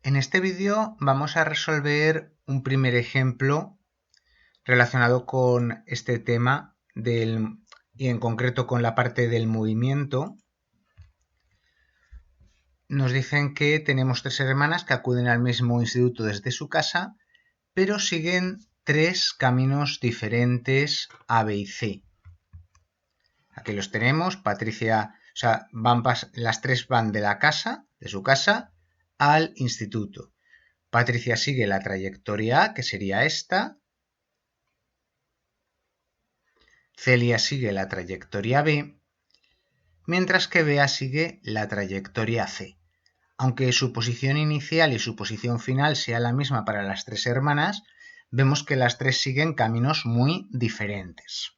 En este vídeo vamos a resolver un primer ejemplo relacionado con este tema y en concreto con la parte del movimiento. Nos dicen que tenemos tres hermanas que acuden al mismo instituto desde su casa, pero siguen tres caminos diferentes A, B y C. Aquí los tenemos, Patricia, las tres van de su casa, al instituto. Patricia sigue la trayectoria A, que sería esta. Celia sigue la trayectoria B, mientras que Bea sigue la trayectoria C. Aunque su posición inicial y su posición final sea la misma para las tres hermanas, vemos que las tres siguen caminos muy diferentes.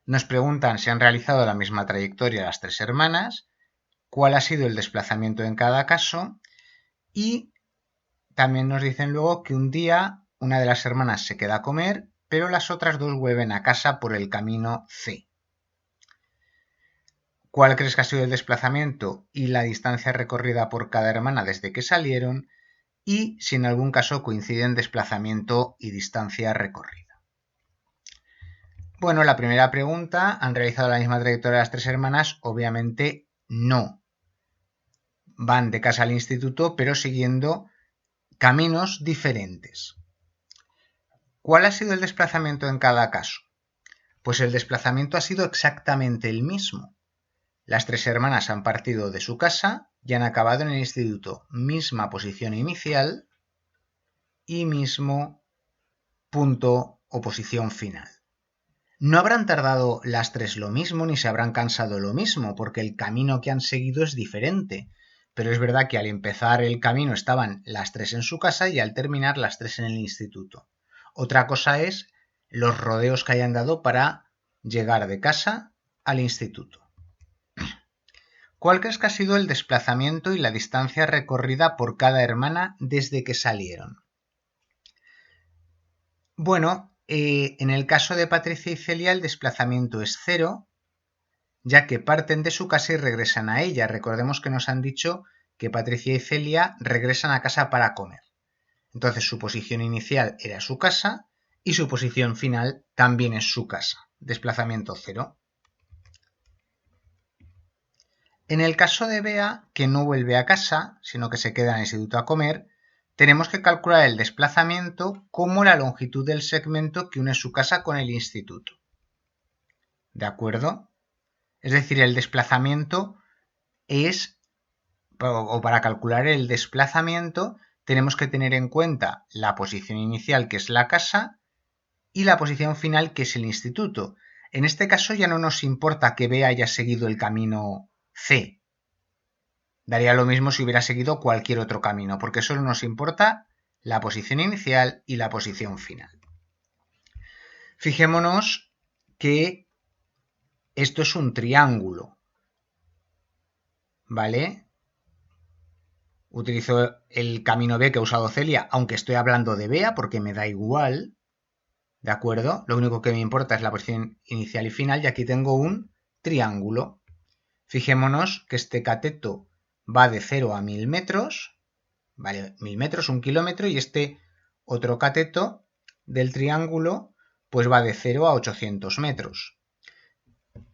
Nos preguntan si han realizado la misma trayectoria las tres hermanas, cuál ha sido el desplazamiento en cada caso y también nos dicen luego que un día una de las hermanas se queda a comer, pero las otras dos vuelven a casa por el camino C. ¿Cuál crees que ha sido el desplazamiento y la distancia recorrida por cada hermana desde que salieron? Y si en algún caso coinciden desplazamiento y distancia recorrida. Bueno, la primera pregunta, ¿han realizado la misma trayectoria las tres hermanas? Obviamente no. Van de casa al instituto, pero siguiendo caminos diferentes. ¿Cuál ha sido el desplazamiento en cada caso? Pues el desplazamiento ha sido exactamente el mismo. Las tres hermanas han partido de su casa y han acabado en el instituto. Misma posición inicial y mismo punto o posición final. No habrán tardado las tres lo mismo ni se habrán cansado lo mismo, porque el camino que han seguido es diferente. Pero es verdad que al empezar el camino estaban las tres en su casa y al terminar las tres en el instituto. Otra cosa es los rodeos que hayan dado para llegar de casa al instituto. ¿Cuál crees que ha sido el desplazamiento y la distancia recorrida por cada hermana desde que salieron? Bueno, en el caso de Patricia y Celia el desplazamiento es 0, ya que parten de su casa y regresan a ella. Recordemos que nos han dicho que Patricia y Celia regresan a casa para comer. Entonces su posición inicial era su casa y su posición final también es su casa. Desplazamiento 0. En el caso de Bea, que no vuelve a casa, sino que se queda en el instituto a comer, tenemos que calcular el desplazamiento como la longitud del segmento que une su casa con el instituto. ¿De acuerdo? Es decir, el desplazamiento es, o para calcular el desplazamiento, tenemos que tener en cuenta la posición inicial, que es la casa, y la posición final, que es el instituto. En este caso ya no nos importa que Bea haya seguido el camino C. Daría lo mismo si hubiera seguido cualquier otro camino, porque solo nos importa la posición inicial y la posición final. Fijémonos que esto es un triángulo, ¿vale? Utilizo el camino B que ha usado Celia, aunque estoy hablando de Bea porque me da igual, ¿de acuerdo? Lo único que me importa es la posición inicial y final y aquí tengo un triángulo. Fijémonos que este cateto va de 0 a 1000 metros, ¿vale? 1000 metros, 1 kilómetro, y este otro cateto del triángulo pues va de 0 a 800 metros.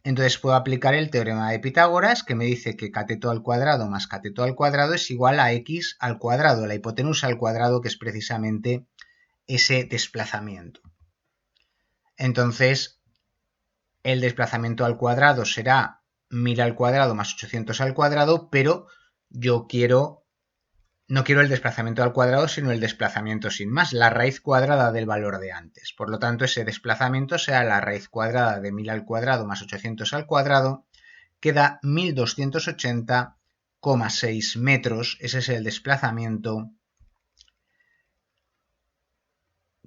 Entonces puedo aplicar el teorema de Pitágoras, que me dice que cateto al cuadrado más cateto al cuadrado es igual a x al cuadrado, la hipotenusa al cuadrado, que es precisamente ese desplazamiento. Entonces, el desplazamiento al cuadrado será 1000 al cuadrado más 800 al cuadrado, pero yo no quiero el desplazamiento al cuadrado, sino el desplazamiento sin más, la raíz cuadrada del valor de antes. Por lo tanto, ese desplazamiento será la raíz cuadrada de 1000 al cuadrado más 800 al cuadrado, que da 1280,6 metros. Ese es el desplazamiento,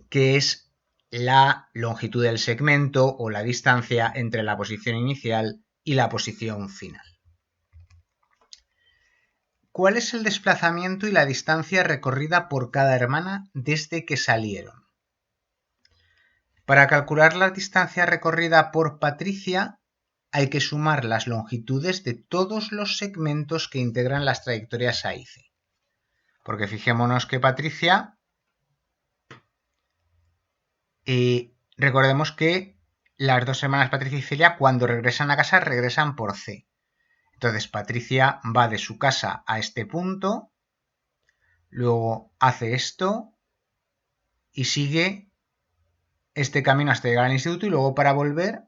que es la longitud del segmento o la distancia entre la posición inicial y la posición final. ¿Cuál es el desplazamiento y la distancia recorrida por cada hermana desde que salieron? Para calcular la distancia recorrida por Patricia hay que sumar las longitudes de todos los segmentos que integran las trayectorias A y C. Porque fijémonos que Patricia, recordemos que las dos hermanas Patricia y Celia, cuando regresan a casa, regresan por C. Entonces Patricia va de su casa a este punto, luego hace esto y sigue este camino hasta llegar al instituto y luego para volver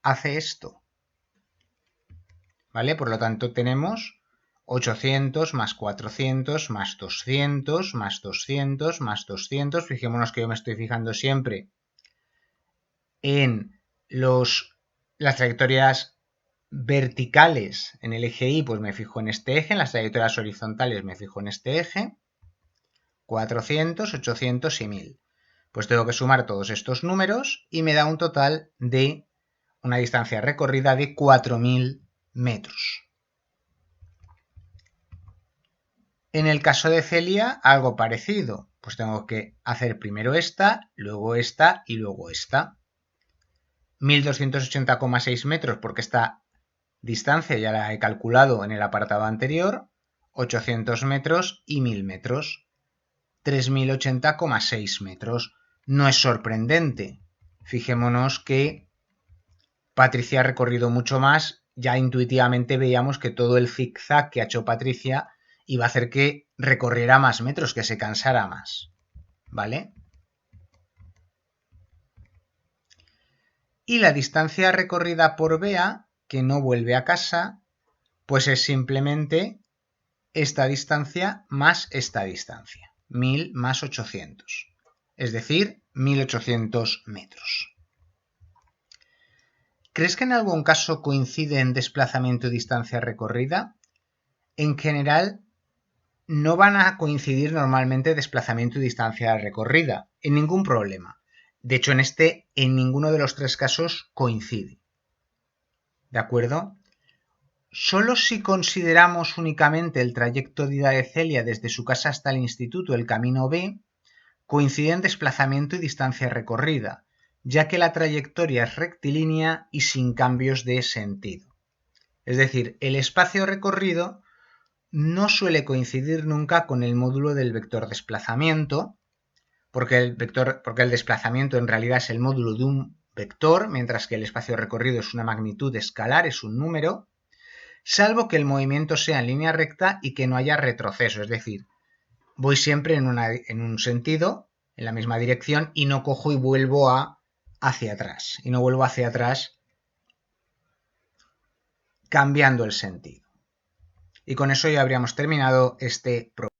hace esto. ¿Vale? Por lo tanto tenemos 800 más 400 más 200 más 200 más 200. Fijémonos que yo me estoy fijando siempre en las trayectorias verticales en el eje Y, pues me fijo en este eje, en las trayectorias horizontales me fijo en este eje, 400, 800 y 1000. Pues tengo que sumar todos estos números y me da un total de una distancia recorrida de 4000 metros. En el caso de Celia, algo parecido. Pues tengo que hacer primero esta, luego esta y luego esta. 1280,6 metros porque esta distancia ya la he calculado en el apartado anterior. 800 metros y 1000 metros. 3080,6 metros. No es sorprendente. Fijémonos que Patricia ha recorrido mucho más. Ya intuitivamente veíamos que todo el zigzag que ha hecho Patricia iba a hacer que recorriera más metros, que se cansara más. ¿Vale? Y la distancia recorrida por Bea, que no vuelve a casa, pues es simplemente esta distancia más esta distancia. 1000 más 800. Es decir, 1800 metros. ¿Crees que en algún caso coincide en desplazamiento y distancia recorrida? En general, no van a coincidir normalmente desplazamiento y distancia recorrida, en ningún problema. De hecho, en ninguno de los tres casos coincide. ¿De acuerdo? Solo si consideramos únicamente el trayecto de ida de Celia desde su casa hasta el instituto, el camino B, coinciden desplazamiento y distancia recorrida, ya que la trayectoria es rectilínea y sin cambios de sentido. Es decir, el espacio recorrido no suele coincidir nunca con el módulo del vector desplazamiento, porque el desplazamiento en realidad es el módulo de un vector, mientras que el espacio recorrido es una magnitud escalar, es un número, salvo que el movimiento sea en línea recta y que no haya retroceso, es decir, voy siempre en un sentido, en la misma dirección, y no cojo y vuelvo hacia atrás, y no vuelvo hacia atrás cambiando el sentido. Y con eso ya habríamos terminado este programa.